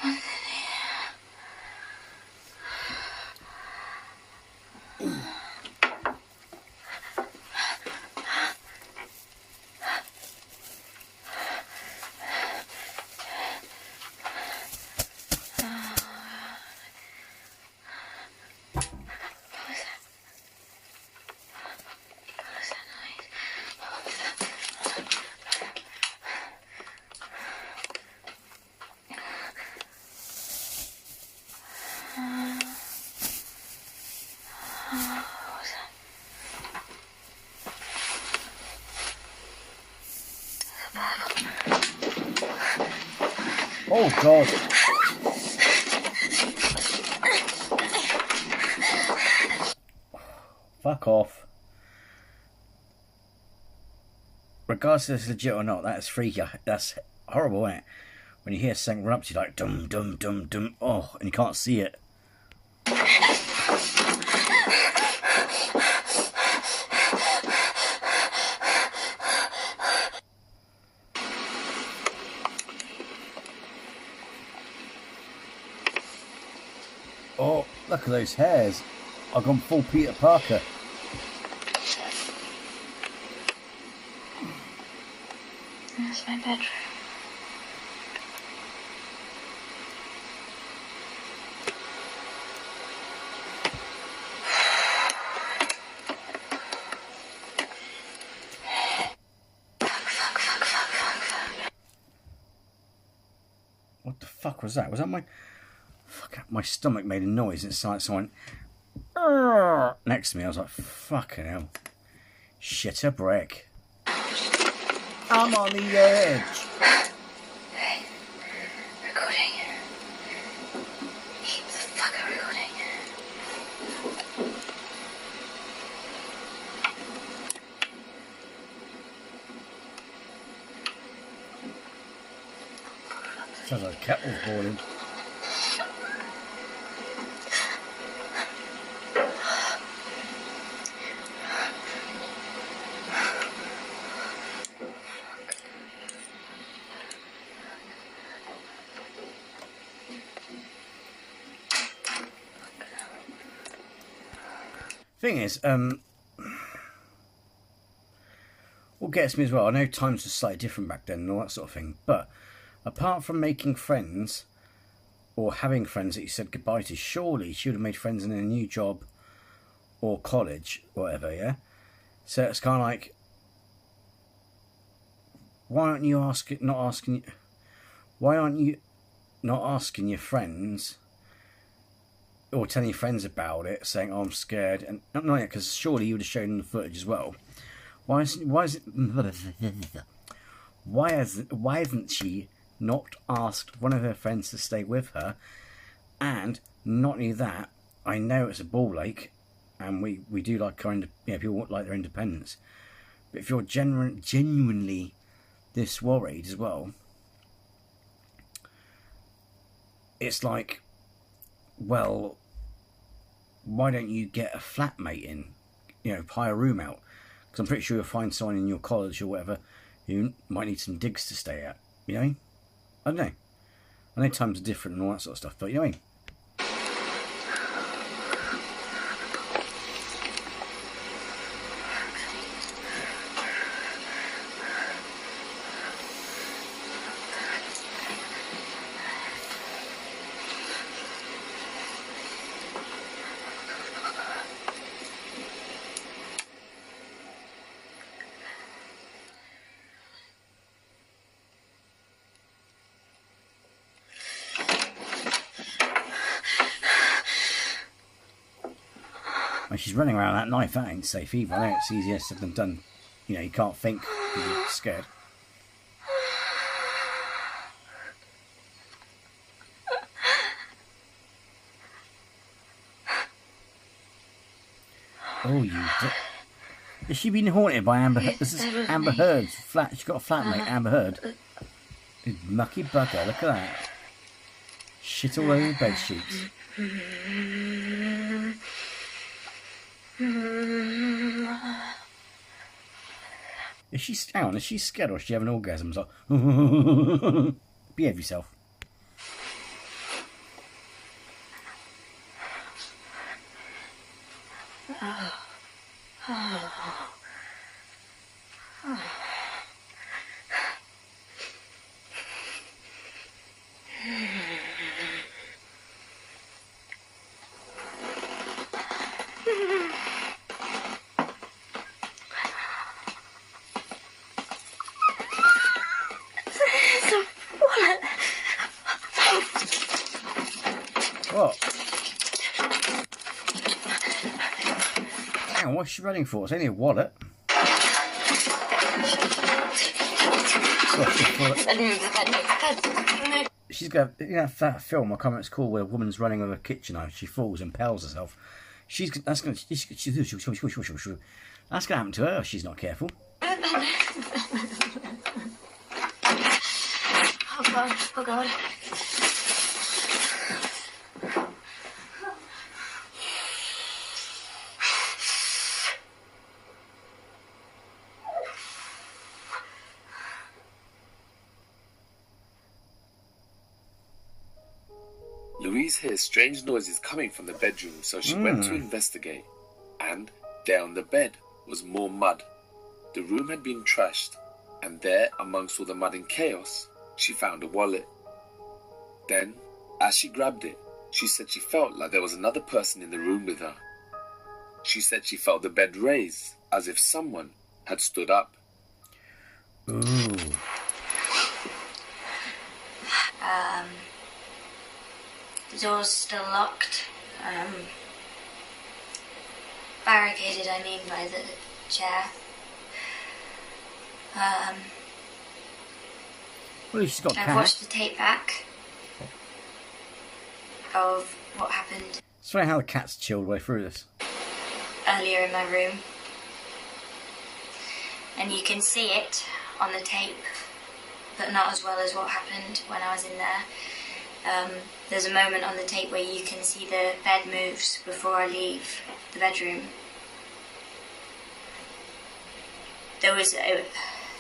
Someone's in here. Oh, God. Fuck off. Regardless if it's legit or not, that is freaky. That's horrible, isn't it? When you hear something run up to you like dum dum dum dum, oh, and you can't see it. Oh, look at those hairs. I've gone full Peter Parker. There's my bedroom. Fuck. What the fuck was that? Was that my... Fuck, my stomach made a noise and it's like someone... next to me. I was like, fucking hell. Shit a brick. I'm on the edge. Hey, recording. Keep the fuck recording. Sounds like a kettle's boiling. Thing is, what gets me as well, I know times were slightly different back then and all that sort of thing, but apart from making friends or having friends that you said goodbye to, surely she would have made friends in a new job or college, whatever, yeah? So it's kind of like, why aren't you not asking your friends or telling your friends about it, saying, oh, I'm scared, and not because surely you would have shown them the footage as well. Why hasn't she not asked one of her friends to stay with her? And not only that, I know it's a ball ache, and we do like people like their independence. But if you're genuinely this worried as well, it's like, well, why don't you get a flatmate in? Hire a room out. Because I'm pretty sure you'll find someone in your college or whatever who might need some digs to stay at. You know what I mean? I don't know. I know times are different and all that sort of stuff, but you know what I mean? When she's running around that knife, that ain't safe either. I know it's easier said than done. You can't think because you're scared. Oh, has she been haunted by Amber Heard? This is Amber Heard's flat. She's got a flatmate, Amber Heard. You mucky bugger, look at that. Shit all over the bed sheets. Is she scared or is she having orgasms? Like, behave yourself. What? Hang on, what's she running for? It's only a wallet. She's got, that film, I can't remember what it's called, where a woman's running with a kitchen knife, she falls and impales herself. That's gonna happen to her if she's not careful. Oh God, oh God. Louise hears strange noises coming from the bedroom, so she went to investigate. And there on the bed was more mud. The room had been trashed, and there, amongst all the mud and chaos, she found a wallet. Then, as she grabbed it, she said she felt like there was another person in the room with her. She said she felt the bed raise, as if someone had stood up. Ooh. The door's still locked. Barricaded, I mean, by the chair. Well, she's got I've watched the tape back of what happened. It's funny how the cat's chilled way through this. Earlier in my room. And you can see it on the tape, but not as well as what happened when I was in there. There's a moment on the tape where you can see the bed moves before I leave the bedroom. It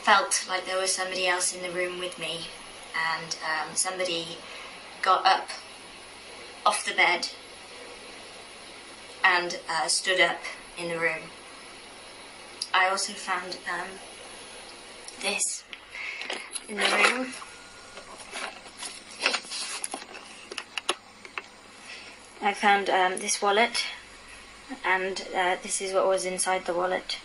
felt like there was somebody else in the room with me, and somebody got up off the bed and stood up in the room. I also found this in the room. I found this wallet, and this is what was inside the wallet.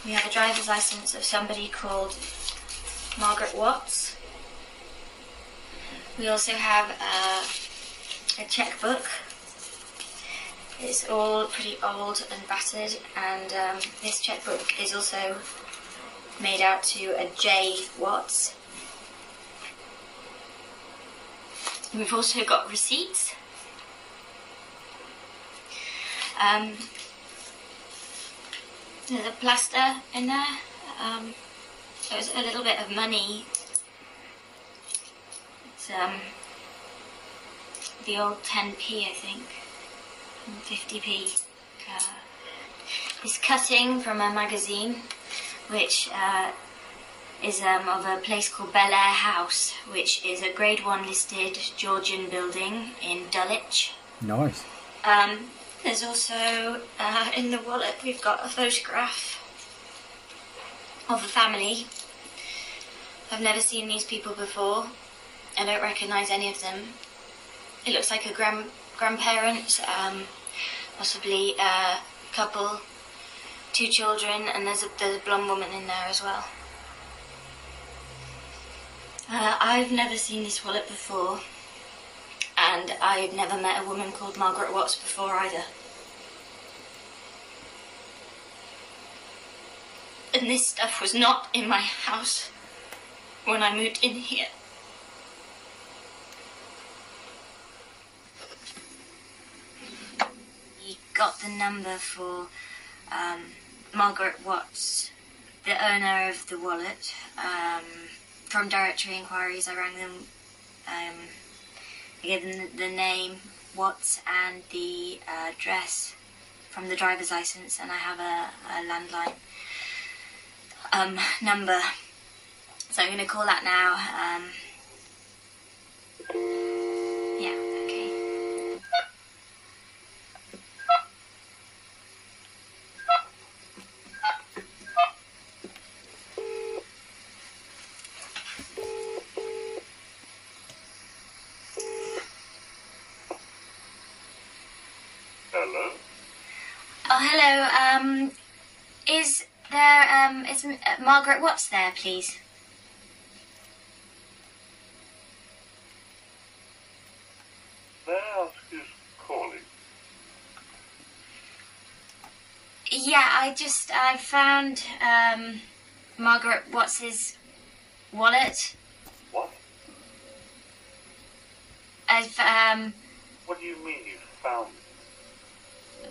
We have a driver's license of somebody called Margaret Watts. We also have a checkbook. It's all pretty old and battered, and this checkbook is also made out to a J. Watts. We've also got receipts. There's a plaster in there. There's a little bit of money. It's the old 10p, I think, and 50p. This cutting from a magazine, which is of a place called Bel Air House, which is a Grade 1 listed Georgian building in Dulwich. Nice. There's also, in the wallet, we've got a photograph of a family. I've never seen these people before. I don't recognise any of them. It looks like a grandparents, possibly a couple, 2 children, and there's a blonde woman in there as well. I've never seen this wallet before, and I've never met a woman called Margaret Watts before either. And this stuff was not in my house when I moved in here. We got the number for Margaret Watts, the owner of the wallet, from directory inquiries. I rang them. I gave them the name, Watts, and the address from the driver's license, and I have a landline number. So I'm going to call that now. Yeah, okay. Hello? Oh, hello. Is there, is Margaret Watts there, please? May I ask who's calling? Yeah, I found, Margaret Watts's wallet. What? I've, What do you mean you found it?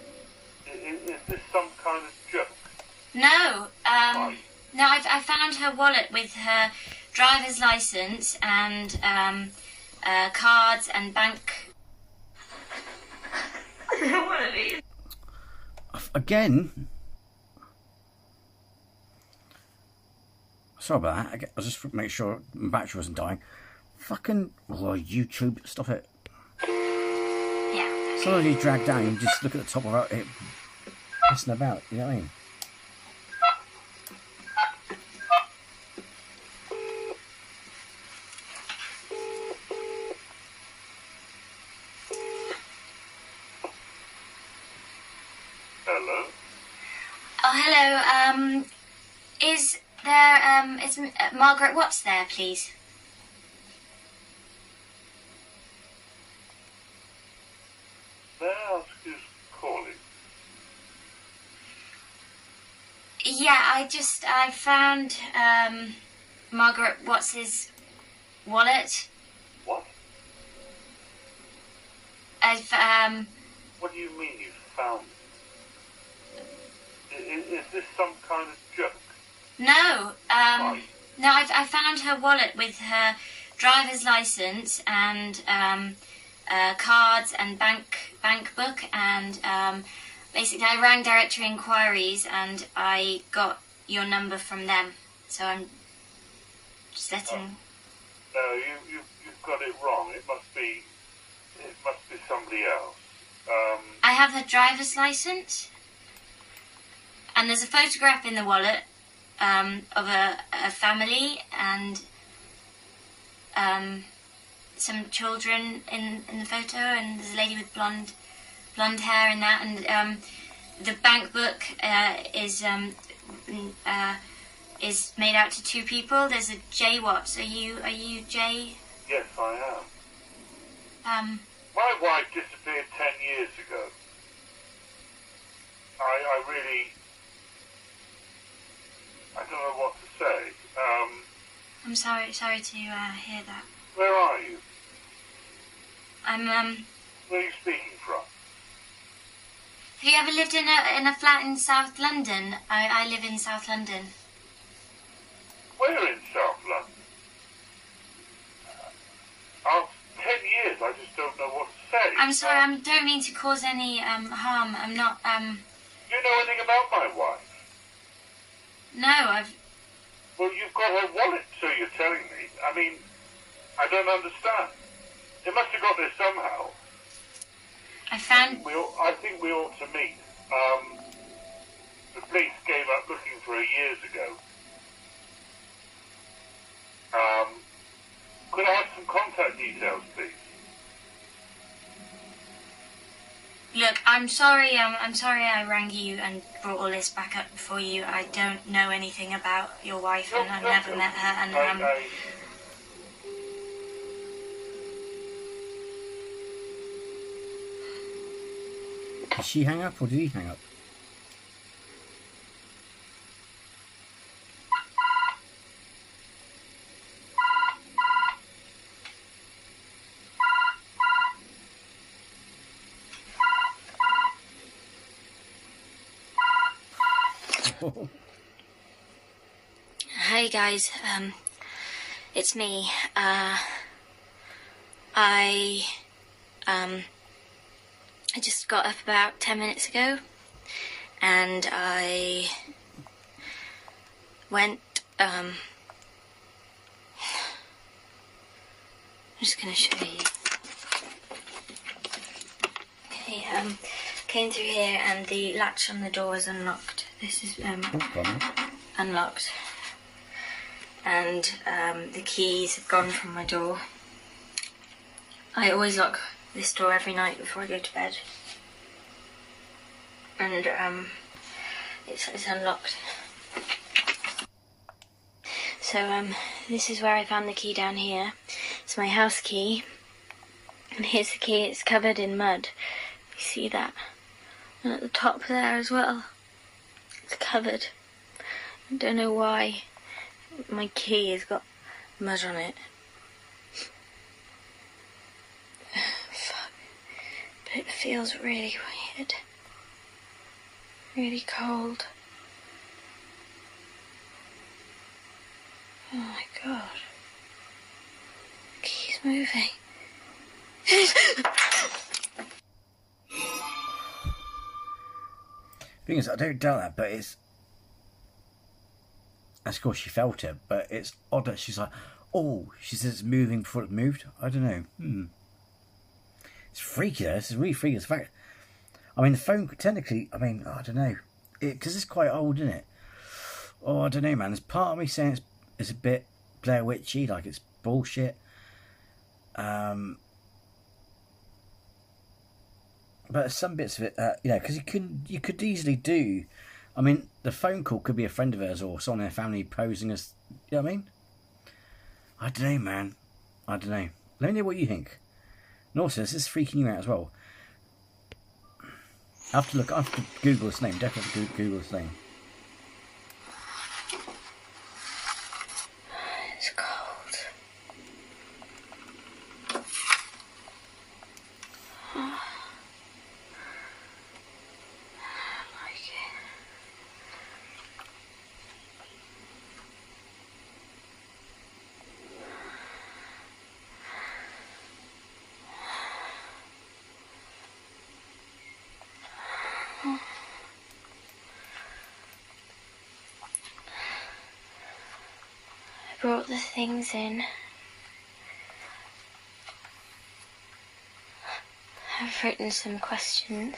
Is this some kind of joke? no, Right. no, I found her wallet with her driver's license and, cards and bank. I don't want to leave. Again? Sorry about that. I'll just make sure my battery wasn't dying. Fucking... Oh, YouTube, stop it. Yeah. Sometimes you drag down and just look at the top of it pissing about, you know what I mean? Hello? Oh, hello, is there, is Margaret Watts there, please? May I ask who's calling? Yeah, I found, Margaret Watts's wallet. What? I've, What do you mean you found it? Is this some kind of joke? no, Right. no, I found her wallet with her driver's license and, cards and bank book, and, basically I rang directory inquiries and I got your number from them, so I'm just letting... No, you've got it wrong. It must be somebody else. I have her driver's license, and there's a photograph in the wallet of a family and some children in the photo, and there's a lady with blonde hair in that, and the bank book is made out to 2 people. There's a J Watts. Are you J? Yes, I am. My wife disappeared 10 years ago. I don't know what to say. I'm sorry to hear that. Where are you? I'm Where are you speaking from? Have you ever lived in a flat in South London? I live in South London. Where in South London? After 10 years, I just don't know what to say. I'm sorry, I don't mean to cause any harm. I'm not Do you know anything about my wife? No, Well, you've got her wallet, so you're telling me. I mean, I don't understand. They must have got there somehow. I found... I think we ought to meet. The police gave up looking for her years ago. Could I have some contact details, please? Look, I'm sorry I rang you and brought all this back up before you. I don't know anything about your wife, and I've never met her, and Did she hang up or did he hang up? Hey guys, it's me. I just got up about 10 minutes ago, and I went, I'm just gonna show you. Okay, came through here and the latch on the door was unlocked. This is, unlocked. And, the keys have gone from my door. I always lock this door every night before I go to bed. And, it's unlocked. So, this is where I found the key down here. It's my house key. And here's the key, it's covered in mud. You see that? And at the top there as well. It's covered. I don't know why. My key has got mud on it. Fuck. But it feels really weird. Really cold. Oh my god. The key's moving. Thing is, I don't doubt that, but it's... Of course, she felt it, but it's odd that she's like, oh, she says it's moving before it moved. I don't know. It's freaky though. This is really freaky. It's fact. I mean, the phone, technically, I mean, I don't know. Because it's quite old, isn't it? Oh, I don't know, man. There's part of me saying it's a bit Blair Witchy, like it's bullshit. But some bits of it, you know, because you could easily do. I mean, the phone call could be a friend of hers or someone in their family posing as. You know what I mean? I don't know, man. I don't know. Let me know what you think. And also, this is freaking you out as well. I have to Google his name. Definitely Google his name. It's cold. I like it. I brought the things in. I've written some questions.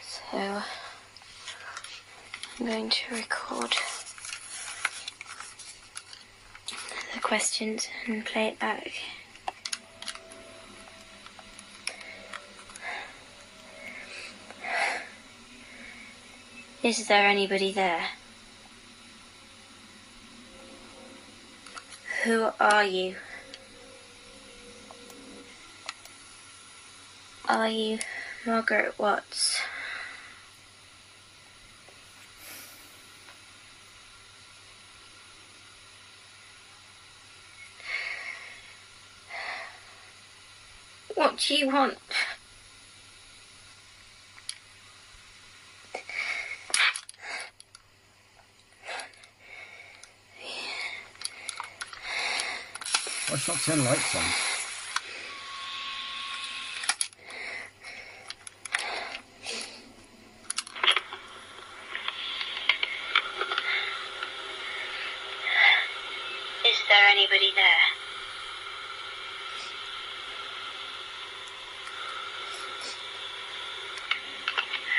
So I'm going to record the questions and play it back. Is there anybody there? Who are you? Are you Margaret Watts? What do you want? Why should I turn lights on? Is there anybody there?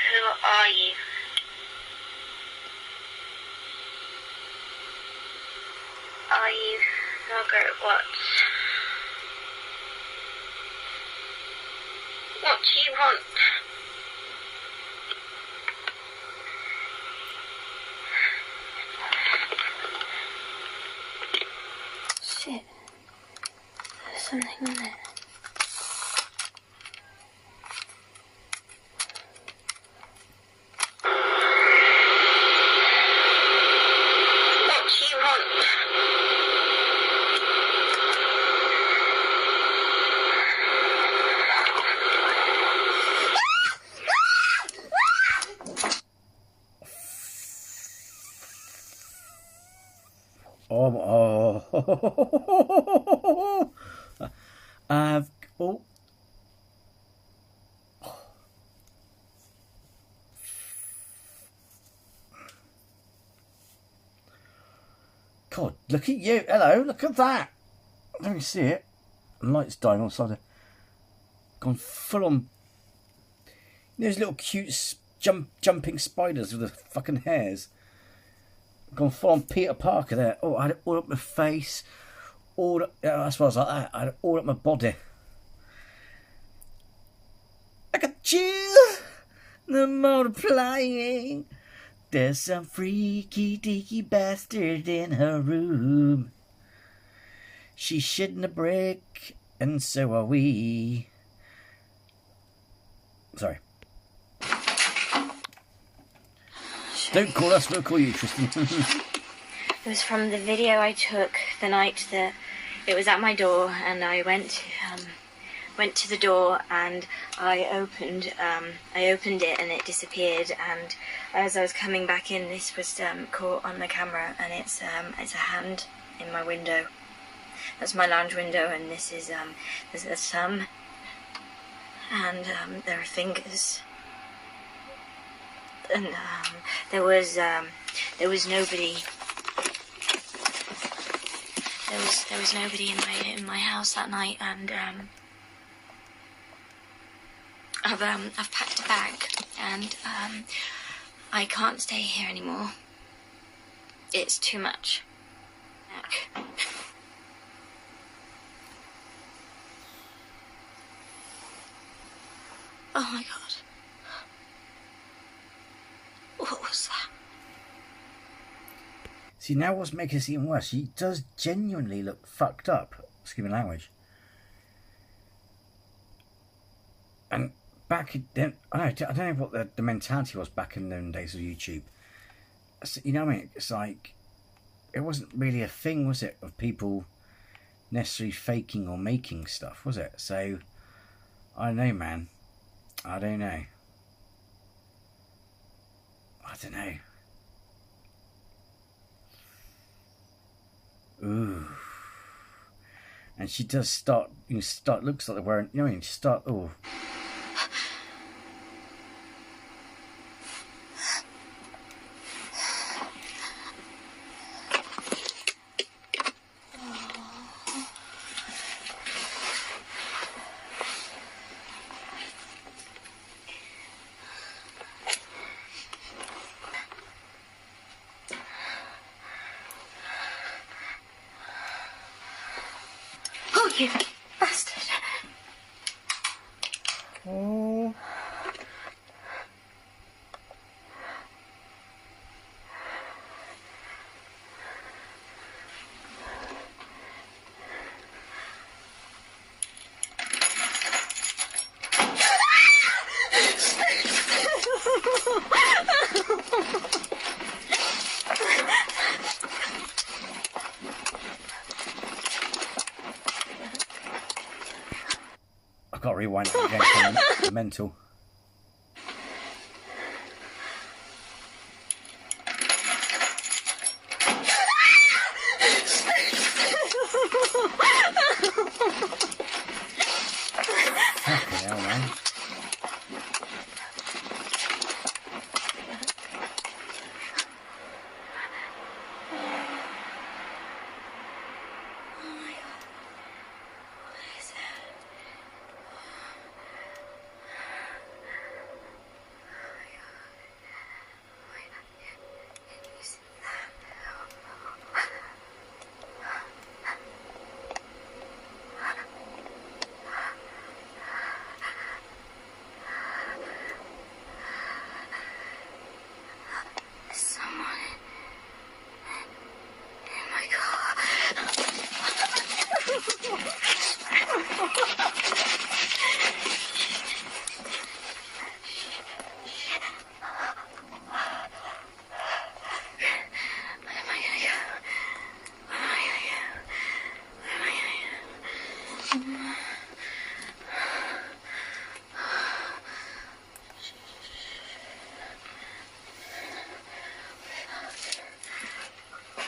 Who are you? Are you Margaret Watts? What do you want? Shit. There's something on it. What do you want? Oh. God, look at you. Hello, look at that. Let me see it. The light's dying on the side. Gone full on. Those little cute jumping spiders with the fucking hairs. Gone full on Peter Parker there. Oh, I had it all up my face. All up, that's why I was like that. I had it all up my body. I got you. The multiplying. There's some freaky deaky bastard in her room. She's shitting a brick, and so are we. Sorry. Don't call us, we'll call you, Tristan. It was from the video I took the night that it was at my door, and I went to the door and I opened it and it disappeared, and as I was coming back in, this was caught on the camera, and it's a hand in my window. That's my lounge window, and this is there's a thumb, and there are fingers, and there was nobody. There was nobody in my house that night, and I've packed a bag, and I can't stay here anymore. It's too much. Oh my God. What was that? See, now what's making this even worse, she does genuinely look fucked up. Excuse my language. And back then, I don't know what the mentality was back in them days of YouTube. You know what I mean? It's like, it wasn't really a thing, was it, of people necessarily faking or making stuff, was it? So, I don't know, man. I don't know. I don't know. Ooh. And she does start, looks like they're wearing, you know what I mean? She start, oh. You bastard. Oh. I've got to rewind it again. I'm mental. Fucking hell, man.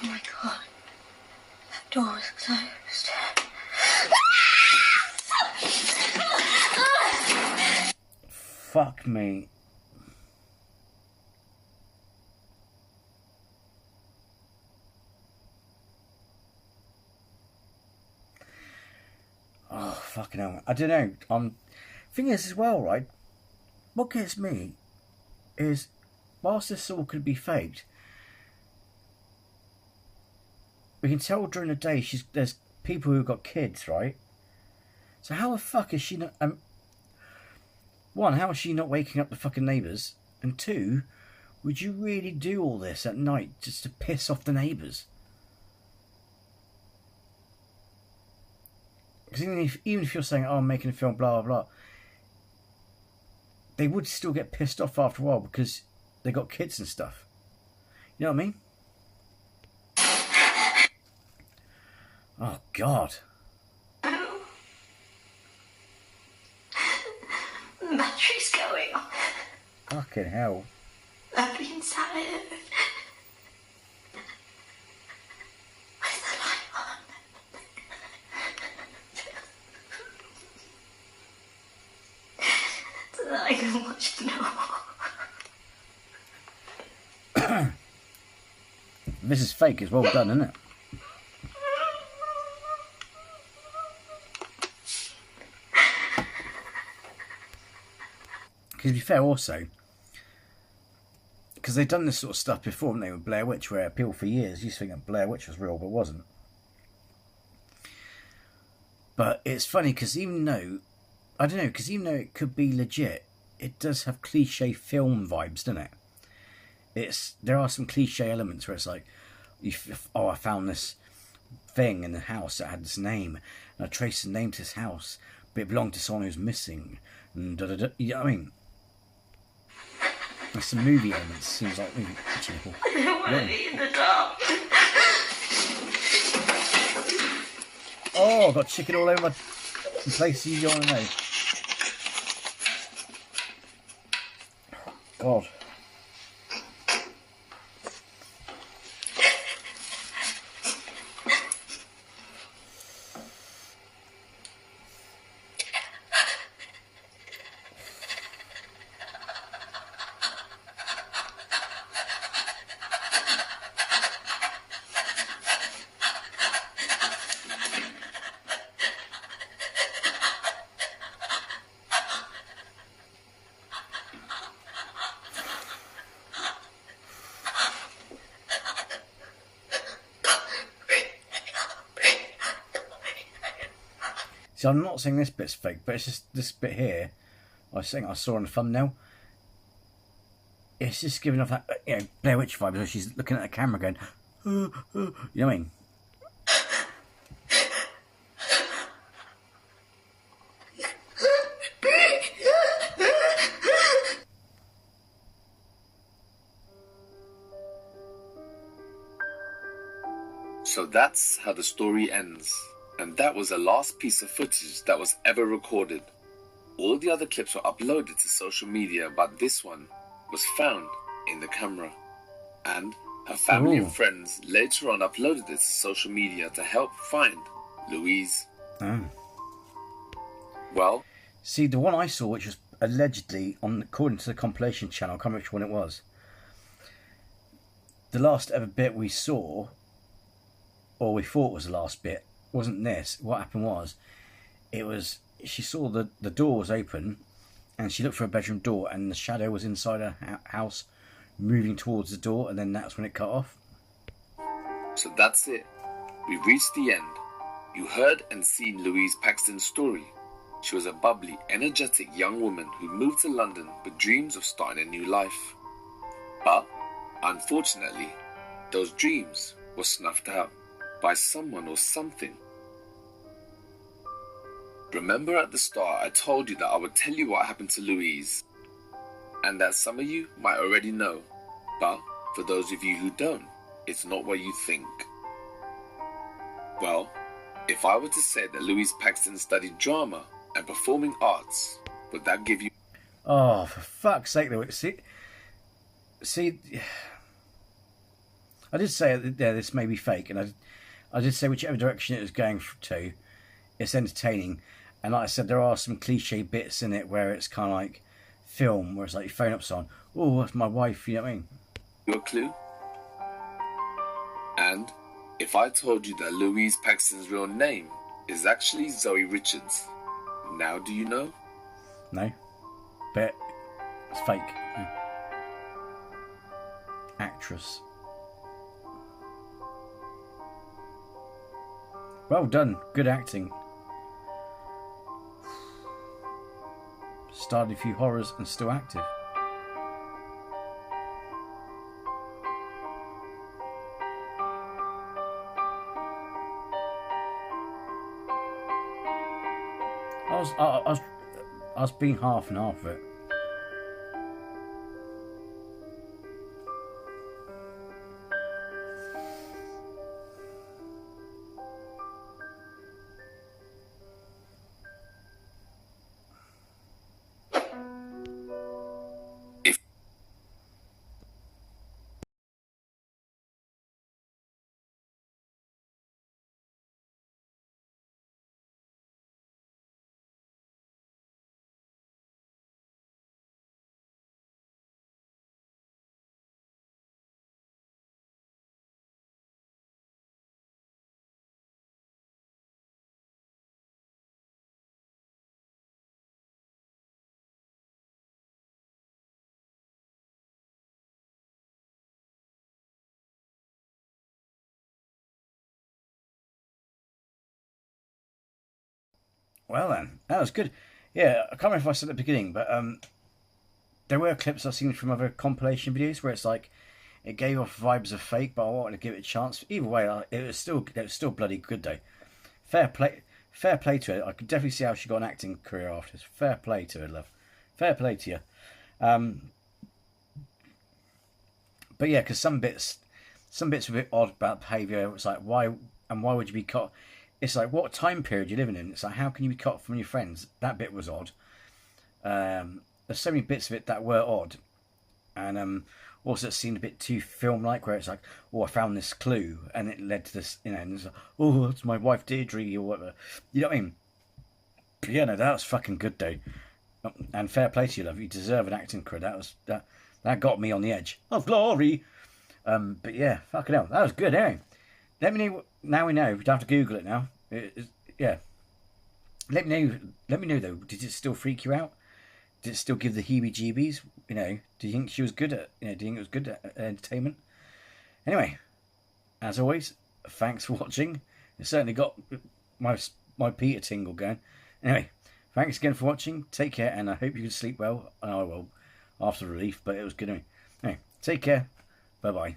Oh my god. That door is closed. Fuck me. Oh, fucking hell. I don't know. Thing is as well, right? What gets me is, whilst this all could be faked, we can tell during the day there's people who've got kids, right? So how the fuck is she not... one, how is she not waking up the fucking neighbours? And two, would you really do all this at night just to piss off the neighbours? Because even if you're saying, oh, I'm making a film, blah, blah, blah, they would still get pissed off after a while because they got kids and stuff. You know what I mean? Oh, God. Oh. The battery's going off. Fucking hell. I've been sat here with the light on. So that I can watch it now. This is fake. It's well done, isn't it? Because to be fair also, because they've done this sort of stuff before, haven't they, with Blair Witch, where people for years used to think that Blair Witch was real, but wasn't. But it's funny, because even though, I don't know, because even though it could be legit, it does have cliche film vibes, doesn't it? There are some cliche elements where it's like, oh, I found this thing in the house that had this name, and I traced the name to this house, but it belonged to someone who's missing, and da-da-da, you know what I mean? There's some movie elements, seems like maybe achievable. I don't want to be in the dark. Oh, I've got chicken all over my place you don't know. God. See, I'm not saying this bit's fake, but it's just this bit here. I think I saw on the thumbnail. It's just giving off that, you know, Blair Witch vibe, where she's looking at the camera going, you know what I mean? So that's how the story ends. And that was the last piece of footage that was ever recorded. All the other clips were uploaded to social media, but this one was found in the camera. And her family and friends later on uploaded it to social media to help find Louise. Well, see, the one I saw, which was allegedly, according to the compilation channel, I can't remember which one it was, the last ever bit we saw, or we thought was the last bit, wasn't this. What happened was, she saw the door was open, and she looked for a bedroom door, and the shadow was inside her house, moving towards the door, and then that's when it cut off. So that's it. We've reached the end. You heard and seen Louise Paxton's story. She was a bubbly, energetic young woman who moved to London with dreams of starting a new life. But, unfortunately, those dreams were snuffed out by someone or something. Remember at the start I told you that I would tell you what happened to Louise, and that some of you might already know, but for those of you who don't, it's not what you think. Well, if I were to say that Louise Paxton studied drama and performing arts, would that give you... Oh, for fuck's sake, though. See, I did say this may be fake, and I did say whichever direction it was going to, it's entertaining. And like I said, there are some cliche bits in it where it's kind of like film, where it's like you phone up someone, oh, that's my wife, you know what I mean? Your clue? And if I told you that Louise Paxton's real name is actually Zoe Richards, now do you know? No, but it's fake. Actress. Well done, good acting. Started a few horrors and still active. I was being half and half of it. Well then, that was good. Yeah, I can't remember if I said at the beginning, but there were clips I've seen from other compilation videos where it's like it gave off vibes of fake, but I wanted to give it a chance. Either way, it was still bloody good though. Fair play to her. I could definitely see how she got an acting career after this. Fair play to her, love. Fair play to you. But yeah, because some bits were a bit odd about behaviour. It's like why would you be caught? It's like, what time period you're living in? It's like, how can you be cut from your friends? That bit was odd. There's so many bits of it that were odd. And also it seemed a bit too film-like, where it's like, oh, I found this clue, and it led to this, you know, and it's like, oh, that's my wife Deirdre, or whatever. You know what I mean? But yeah, no, that was fucking good, though. And fair play to you, love. You deserve an acting career. That got me on the edge of glory. But yeah, fucking hell, that was good, anyway. Let me know. Now we know. We don't have to Google it now. Yeah. Let me know though. Did it still freak you out? Did it still give the heebie-jeebies? You know, do you think she was good at? Do you think it was good at entertainment? Anyway, as always, thanks for watching. It certainly got my Peter tingle going. Anyway, thanks again for watching. Take care, and I hope you can sleep well. And I will after the relief, but it was good. Anyway, take care. Bye bye.